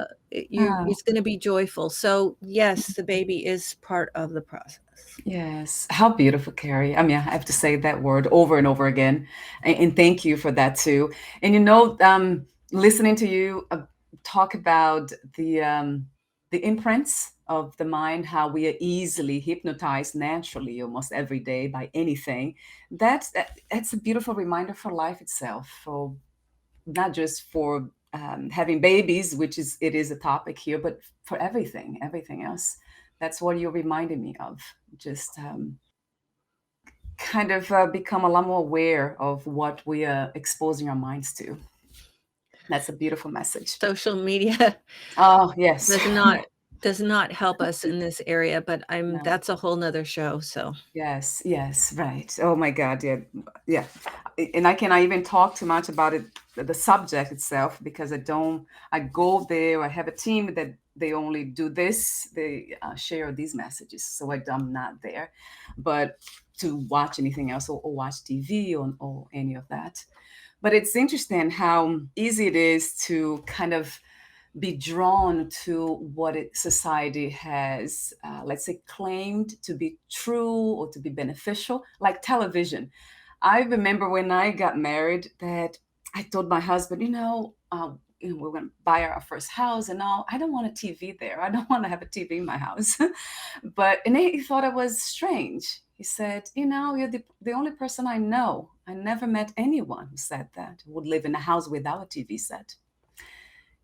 Oh, it's going to be joyful. So yes, the baby is part of the process. yes. How beautiful, Carrie. I mean, I have to say that word over and over again. And thank you for that too. And listening to you talk about the imprints of the mind, how we are easily hypnotized naturally almost every day by anything. That's a beautiful reminder for life itself, for not just for having babies, which it is a topic here, but for everything else. That's what you're reminding me of. Just kind of become a lot more aware of what we are exposing our minds to. That's a beautiful message. Social media Oh, yes. does not does not help us in this area, but No. that's a whole nother show. So Yes, yes, right. Oh my God, yeah, yeah. And I cannot even talk too much about it, the subject itself, because I don't. I go there. I have a team that they only do this. They share these messages, so I'm not there. But to watch anything else, or watch TV, or any of that. But it's interesting how easy it is to kind of be drawn to what society has, let's say, claimed to be true or to be beneficial, like television. I remember when I got married that I told my husband, we're going to buy our first house and all. I don't want a TV there. I don't want to have a TV in my house. And he thought I was strange. He said, you're the only person I know. I never met anyone who said that, who would live in a house without a TV set.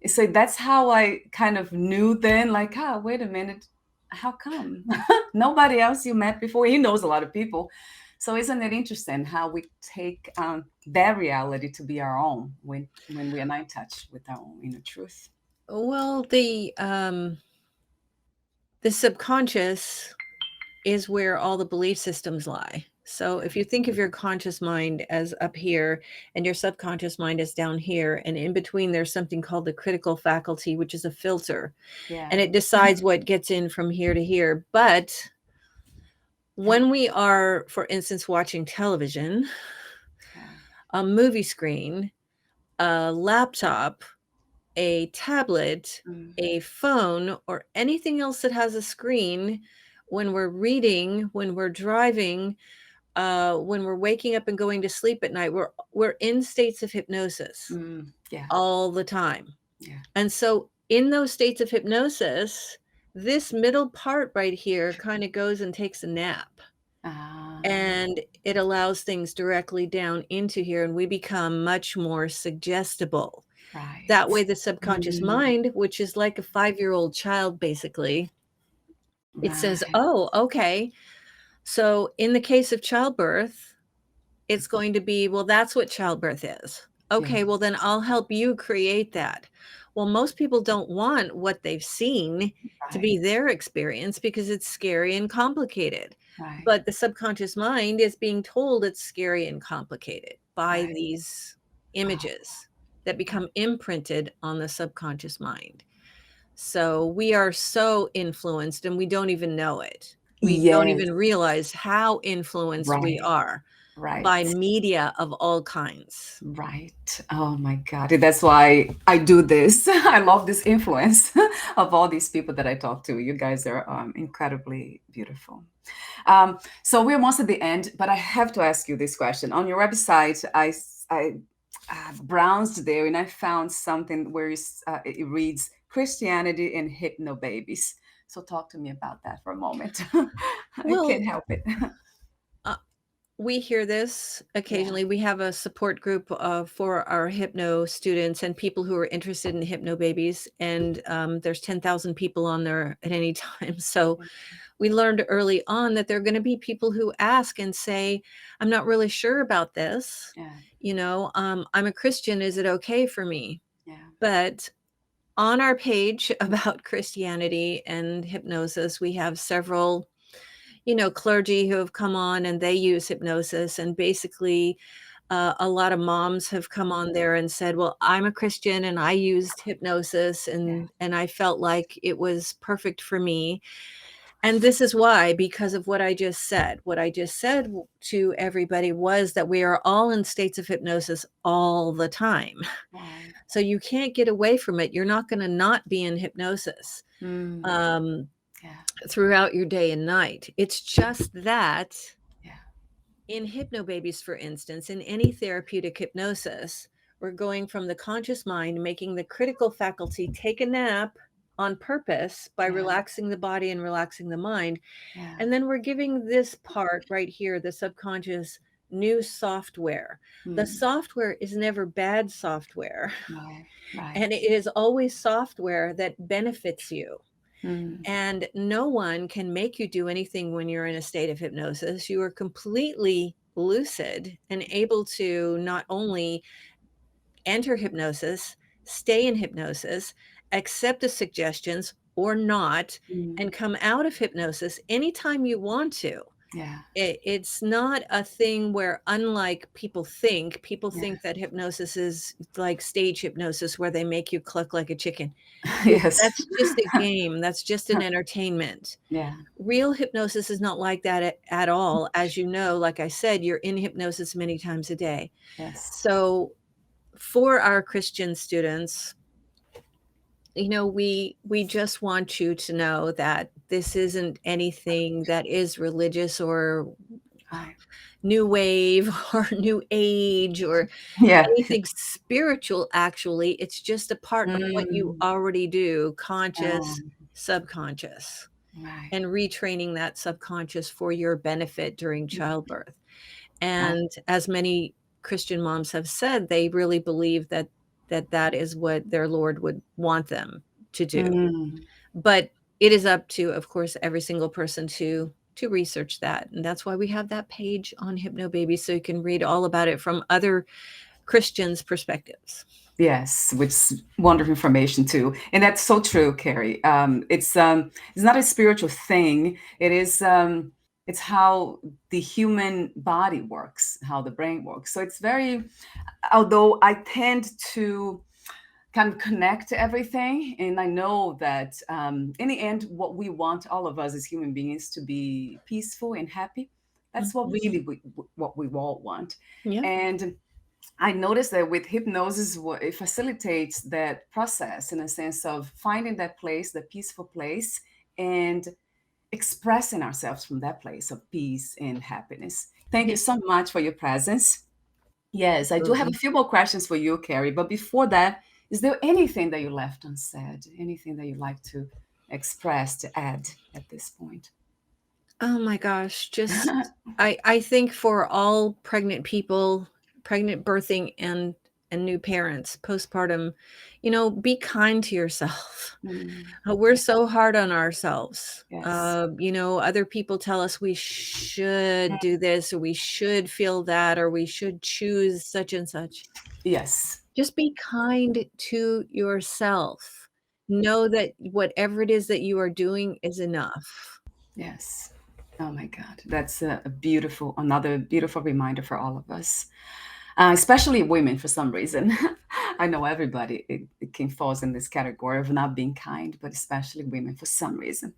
So that's how I kind of knew then, like, wait a minute, how come? Nobody else you met before. He knows a lot of people. So isn't it interesting how we take that reality to be our own when we are not in touch with our own inner truth? Well, the subconscious is where all the belief systems lie. So if you think of your conscious mind as up here and your subconscious mind is down here, and in between there's something called the critical faculty, which is a filter, Yeah. and it decides what gets in from here to here. But when we are, for instance, watching television, a movie screen, a laptop, a tablet, a phone, or anything else that has a screen, when we're reading, when we're driving, when we're waking up and going to sleep at night, we're in states of hypnosis all the time. Yeah. And so in those states of hypnosis, this middle part right here kind of goes and takes a nap. And it allows things directly down into here, and we become much more suggestible. Right. That way, the subconscious mind, which is like a 5-year-old child, basically, it says, oh, okay. So in the case of childbirth, it's going to be, well, that's what childbirth is. Okay, well, then I'll help you create that. Well, most people don't want what they've seen to be their experience because it's scary and complicated. Right. But the subconscious mind is being told it's scary and complicated by these images that become imprinted on the subconscious mind. So we are so influenced and we don't even know it. We don't even realize how influenced we are by media of all kinds. Right. Oh my God. That's why I do this. I love this influence of all these people that I talk to. You guys are incredibly beautiful. So we're almost at the end, but I have to ask you this question. On your website, I browsed there and I found something where it reads Christianity and Hypno Babies. So talk to me about that for a moment. I can't help it. We hear this occasionally. We have a support group for our hypno students and people who are interested in Hypno Babies. And there's 10,000 people on there at any time. So we learned early on that there are going to be people who ask and say, I'm not really sure about this. I'm a Christian. Is it okay for me? But on our page about Christianity and hypnosis, we have several clergy who have come on and they use hypnosis, and basically a lot of moms have come on there and said, well, I'm a Christian and I used hypnosis and I felt like it was perfect for me. And this is why, because of what I just said. What I just said to everybody was that we are all in states of hypnosis all the time. So you can't get away from it. You're not going to not be in hypnosis throughout your day and night. It's just that in Hypno Babies, for instance, in any therapeutic hypnosis, we're going from the conscious mind, making the critical faculty take a nap on purpose by relaxing the body and relaxing the mind. And then we're giving this part right here, the subconscious, new software. The software is never bad software. And it is always software that benefits you. And no one can make you do anything when you're in a state of hypnosis. You are completely lucid and able to not only enter hypnosis, stay in hypnosis, accept the suggestions or not, and come out of hypnosis anytime you want to. It's not a thing where, unlike people think that hypnosis is like stage hypnosis where they make you cluck like a chicken. That's just a game. That's just an entertainment. Real hypnosis is not like that at all. As you know, like I said, you're in hypnosis many times a day. So for our Christian students, we just want you to know that this isn't anything that is religious or Right. new wave or new age or Yeah. anything spiritual. Actually, it's just a part of what you Mm. already do, conscious, Um, subconscious, right. and retraining that subconscious for your benefit during childbirth. And as many Christian moms have said, they really believe that that is what their Lord would want them to do. Mm. But it is up to, of course, every single person to research that. And that's why we have that page on Hypno Babies, so you can read all about it from other Christians' perspectives. Yes, which is wonderful information too, and that's so true, Carrie. It's not a spiritual thing. It's how the human body works, how the brain works. So it's very, although I tend to kind of connect to everything, and I know that in the end, what we want, all of us as human beings, to be peaceful and happy. That's what Mhm. really what we all want, Yeah. and I noticed that with hypnosis, it facilitates that process in a sense of finding that place, the peaceful place, and expressing ourselves from that place of peace and happiness. Thank Yeah, you so much for your presence. Yes, I do have a absolutely. few more questions for you, Carrie. But before that, is there anything that you left unsaid? Anything that you'd like to express, to add at this point? Oh my gosh, just I think for all pregnant people, pregnant, birthing, and new parents, postpartum, be kind to yourself. Mm, We're so hard on ourselves. yes. Other people tell us we should do this or we should feel that or we should choose such and such. Yes. Just be kind to yourself. Know that whatever it is that you are doing is enough. Yes. Oh my God. That's a beautiful, another beautiful reminder for all of us, especially women for some reason. I know everybody, it can falls in this category of not being kind, but especially women for some reason.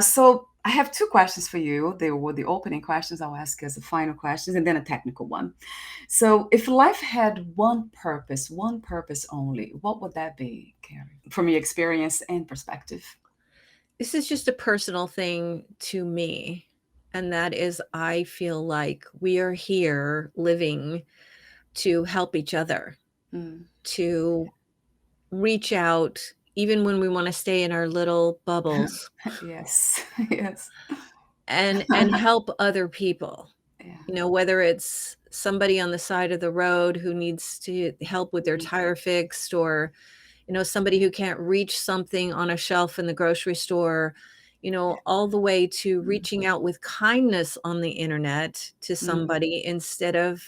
So I have two questions for you. They were the opening questions. I'll ask as the final questions and then a technical one. So if life had one purpose only, what would that be, Carrie? From your experience and perspective. This is just a personal thing to me, and that is I feel like we are here living to help each other, Mm. to reach out even when we wanna stay in our little bubbles Yes. Yes. and help other people. Yeah. Whether it's somebody on the side of the road who needs to help with their Mm. tire fixed or, somebody who can't reach something on a shelf in the grocery store, all the way to Mm. reaching out with kindness on the internet to Mm. somebody instead of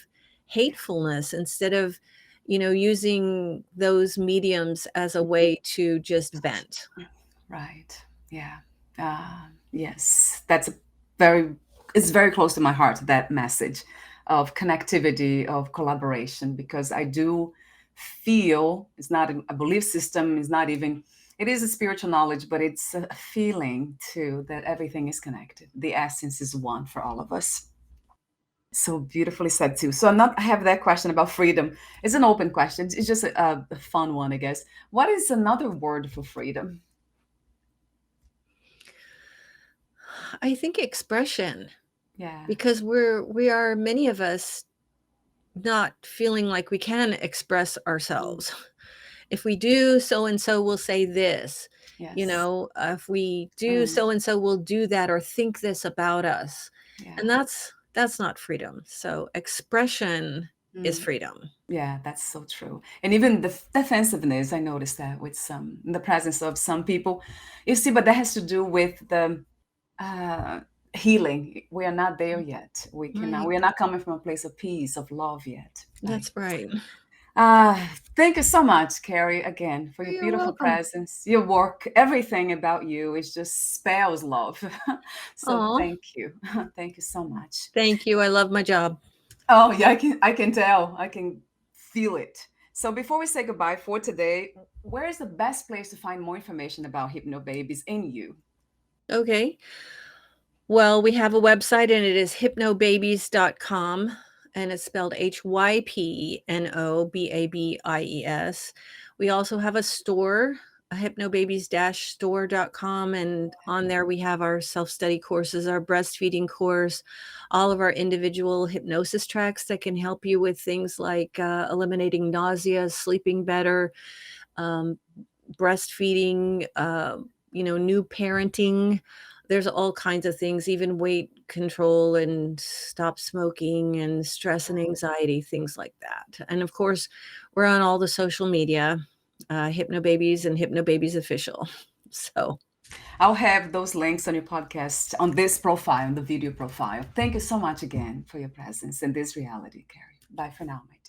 hatefulness, instead of, using those mediums as a way to just vent. Right. Yeah. Yes. Very, it's very close to my heart, that message of connectivity, of collaboration, because I do feel it's not a belief system, it's not even, it is a spiritual knowledge, but it's a feeling too that everything is connected. The essence is one for all of us. So beautifully said too. So I have that question about freedom. It's an open question. It's just a fun one, I guess. What is another word for freedom? I think expression, Yeah. because we are many of us not feeling like we can express Mm. ourselves. If we do, so and so will say this. Yes. If we do, Mm. so and so will do that or think this about us. Yeah. And that's not freedom. So expression is Mm. freedom. Yeah, that's so true. And even the defensiveness, I noticed that with some, in the presence of some people. You see, but that has to do with the uh, healing. We are not there yet. Right. We are not coming from a place of peace, of love yet. Right. That's right. Thank you so much, Carrie, again, for your You're beautiful welcome. presence, your work, everything about you is just spells love. So Oh, thank you. Thank you so much. thank you. I love my job. Oh, yeah, I can tell. I can feel it. So before we say goodbye for today, where is the best place to find more information about Hypno Babies and you? Okay. Well, we have a website and it is hypnobabies.com and it's spelled Hypnobabies. We also have a store hypnobabies-store.com, and on there we have our self-study courses, our breastfeeding course, all of our individual hypnosis tracks that can help you with things like eliminating nausea, sleeping better, um, breastfeeding, new parenting. There's all kinds of things, even weight control and stop smoking and stress and anxiety, things like that. And of course, we're on all the social media, Hypno Babies and Hypno Babies Official. So I'll have those links on your podcast, on this profile, on the video profile. Thank you so much again for your presence in this reality, Carrie. Bye for now, my